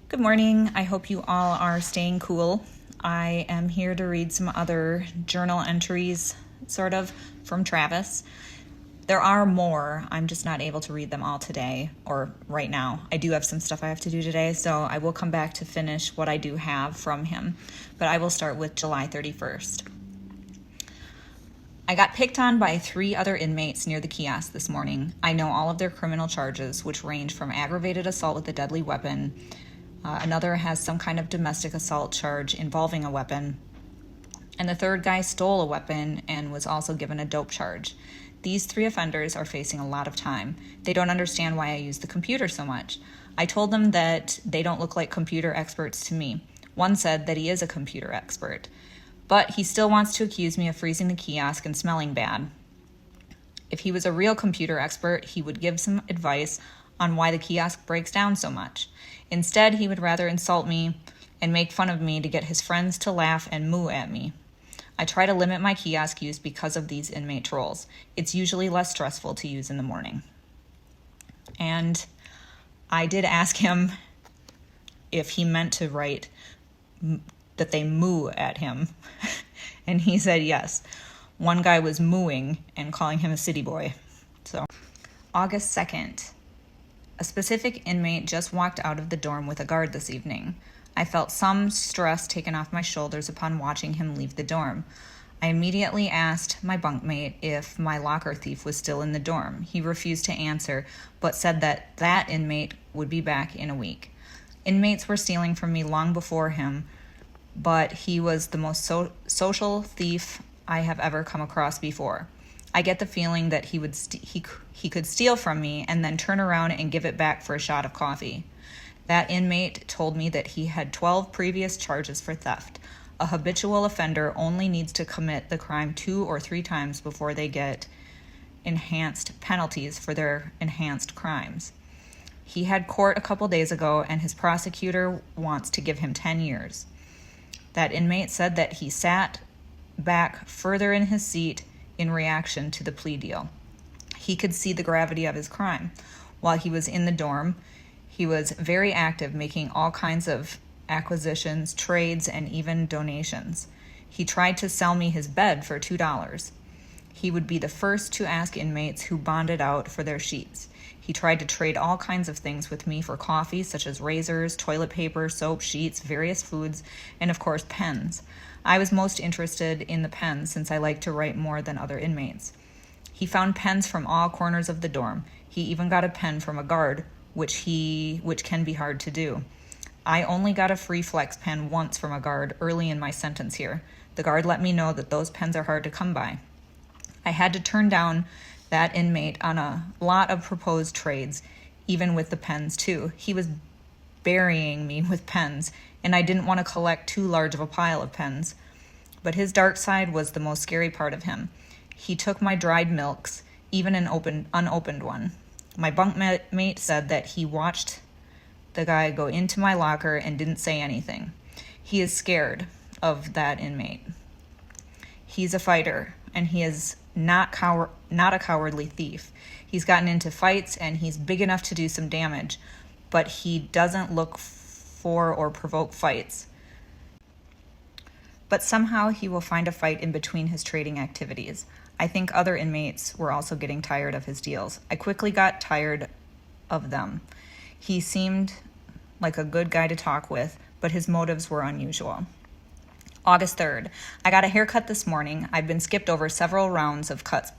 Good morning. I hope you all are staying cool. I am here to read some other journal entries, sort of, from Travis. There are more. I'm just not able to read them all today or right now. I do have some stuff I have to do today, so I will come back to finish what I do have from him. But I will start with July 31st. I got picked on by 3 other inmates near the kiosk this morning. I know all of their criminal charges, which range from aggravated assault with a deadly weapon. Another has some kind of domestic assault charge involving a weapon. And the third guy stole a weapon and was also given a dope charge. These 3 offenders are facing a lot of time. They don't understand why I use the computer so much. I told them that they don't look like computer experts to me. One said that he is a computer expert, but he still wants to accuse me of freezing the kiosk and smelling bad. If he was a real computer expert, he would give some advice on why the kiosk breaks down so much. Instead, he would rather insult me and make fun of me to get his friends to laugh and moo at me. I try to limit my kiosk use because of these inmate trolls. It's usually less stressful to use in the morning. And I did ask him if he meant to write that they moo at him, and he said yes. One guy was mooing and calling him a city boy. So, August 2nd. A specific inmate just walked out of the dorm with a guard this evening. I felt some stress taken off my shoulders upon watching him leave the dorm. I immediately asked my bunkmate if my locker thief was still in the dorm. He refused to answer, but said that inmate would be back in a week. Inmates were stealing from me long before him, but he was the most social thief I have ever come across before. I get the feeling that he could steal from me and then turn around and give it back for a shot of coffee. That inmate told me that he had 12 previous charges for theft. A habitual offender only needs to commit the crime 2 or 3 times before they get enhanced penalties for their enhanced crimes. He had court a couple days ago, and his prosecutor wants to give him 10 years. That inmate said that he sat back further in his seat in reaction to the plea deal. He could see the gravity of his crime. While he was in the dorm, he was very active, making all kinds of acquisitions, trades, and even donations. He tried to sell me his bed for $2. He would be the first to ask inmates who bonded out for their sheets. He tried to trade all kinds of things with me for coffee, such as razors, toilet paper, soap, sheets, various foods, and of course pens. I was most interested in the pens since I like to write more than other inmates. He found pens from all corners of the dorm. He even got a pen from a guard, which can be hard to do. I only got a free flex pen once from a guard early in my sentence here. The guard let me know that those pens are hard to come by. I had to turn down that inmate on a lot of proposed trades, even with the pens too. He was burying me with pens, and I didn't want to collect too large of a pile of pens. But his dark side was the most scary part of him. He took my dried milks, even an unopened one. My bunkmate said that he watched the guy go into my locker and didn't say anything. He is scared of that inmate. He's a fighter, and he is not a cowardly thief. He's gotten into fights, and he's big enough to do some damage, but he doesn't look for or provoke fights. But somehow he will find a fight in between his trading activities. I think other inmates were also getting tired of his deals. I quickly got tired of them. He seemed like a good guy to talk with, but his motives were unusual. August 3rd. I got a haircut this morning. I've been skipped over several rounds of cuts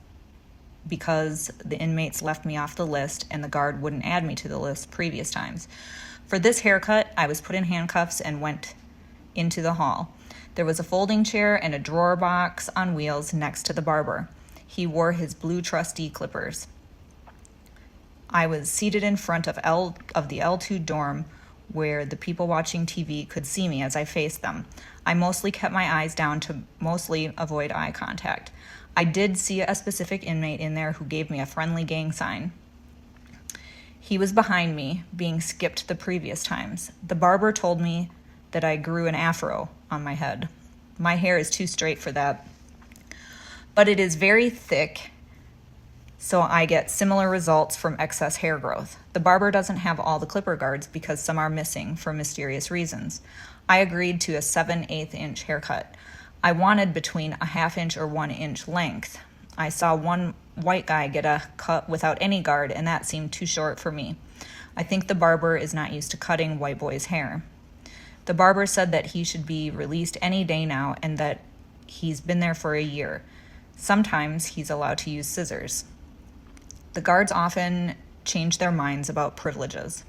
because the inmates left me off the list and the guard wouldn't add me to the list previous times. For this haircut, I was put in handcuffs and went into the hall. There was a folding chair and a drawer box on wheels next to the barber. He wore his blue trustee clippers. I was seated in front of the L2 dorm where the people watching TV could see me as I faced them. I mostly kept my eyes down to mostly avoid eye contact. I did see a specific inmate in there who gave me a friendly gang sign. He was behind me, being skipped the previous times. The barber told me that I grew an afro on my head. My hair is too straight for that, but it is very thick so I get similar results from excess hair growth. The barber doesn't have all the clipper guards because some are missing for mysterious reasons. I agreed to a 7/8 inch haircut. I wanted between a 1/2 inch or 1 inch length. I saw one white guy get a cut without any guard, and that seemed too short for me. I think the barber is not used to cutting white boys' hair. The barber said that he should be released any day now and that he's been there for a year. Sometimes he's allowed to use scissors. The guards often change their minds about privileges.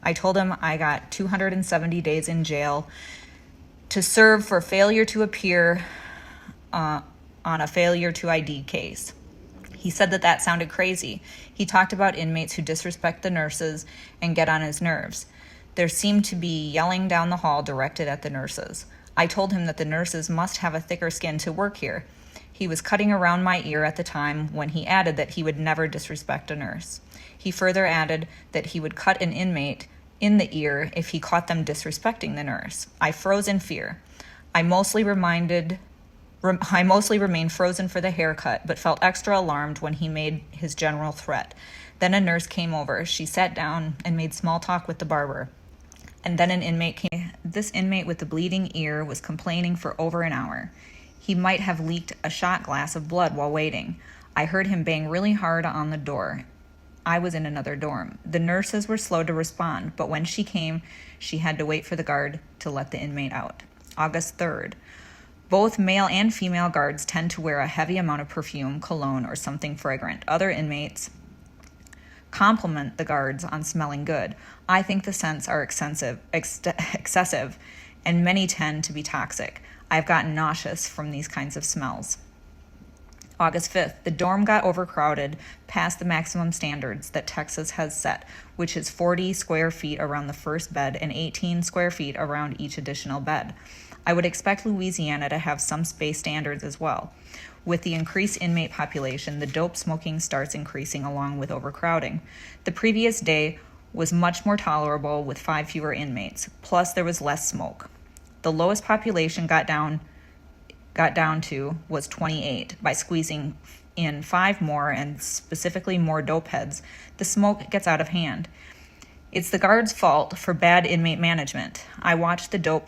I told him I got 270 days in jail to serve for failure to appear on a failure to ID case. He said that that sounded crazy. He talked about inmates who disrespect the nurses and get on his nerves. There seemed to be yelling down the hall directed at the nurses. I told him that the nurses must have a thicker skin to work here. He was cutting around my ear at the time when he added that he would never disrespect a nurse. He further added that he would cut an inmate in the ear if he caught them disrespecting the nurse. I froze in fear. I mostly remained frozen for the haircut, but felt extra alarmed when he made his general threat. Then a nurse came over. She sat down and made small talk with the barber. And then an inmate came. This inmate with the bleeding ear was complaining for over an hour. He might have leaked a shot glass of blood while waiting. I heard him bang really hard on the door. I was in another dorm. The nurses were slow to respond, but when she came, she had to wait for the guard to let the inmate out. August 3rd. Both male and female guards tend to wear a heavy amount of perfume, cologne, or something fragrant. Other inmates compliment the guards on smelling good. I think the scents are excessive, and many tend to be toxic. I've gotten nauseous from these kinds of smells. August 5th, the dorm got overcrowded past the maximum standards that Texas has set, which is 40 square feet around the first bed and 18 square feet around each additional bed. I would expect Louisiana to have some space standards as well. With the increased inmate population, the dope smoking starts increasing along with overcrowding. The previous day was much more tolerable with 5 fewer inmates, plus there was less smoke. The lowest population got down to was 28. By squeezing in 5 more, and specifically more dope heads, the smoke gets out of hand. It's the guards' fault for bad inmate management. I watched the dope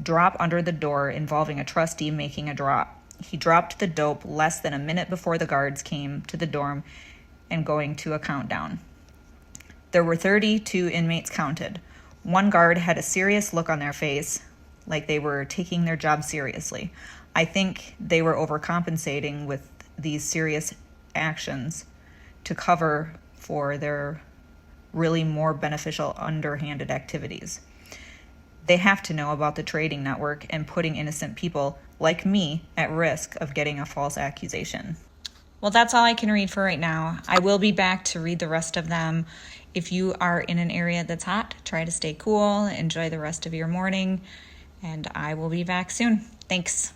drop under the door involving a trustee making a drop. He dropped the dope less than a minute before the guards came to the dorm and going to a countdown. There were 32 inmates counted. One guard had a serious look on their face, like they were taking their job seriously. I think they were overcompensating with these serious actions to cover for their really more beneficial underhanded activities. They have to know about the trading network and putting innocent people like me at risk of getting a false accusation. Well, that's all I can read for right now. I will be back to read the rest of them. If you are in an area that's hot, try to stay cool, enjoy the rest of your morning, and I will be back soon. Thanks.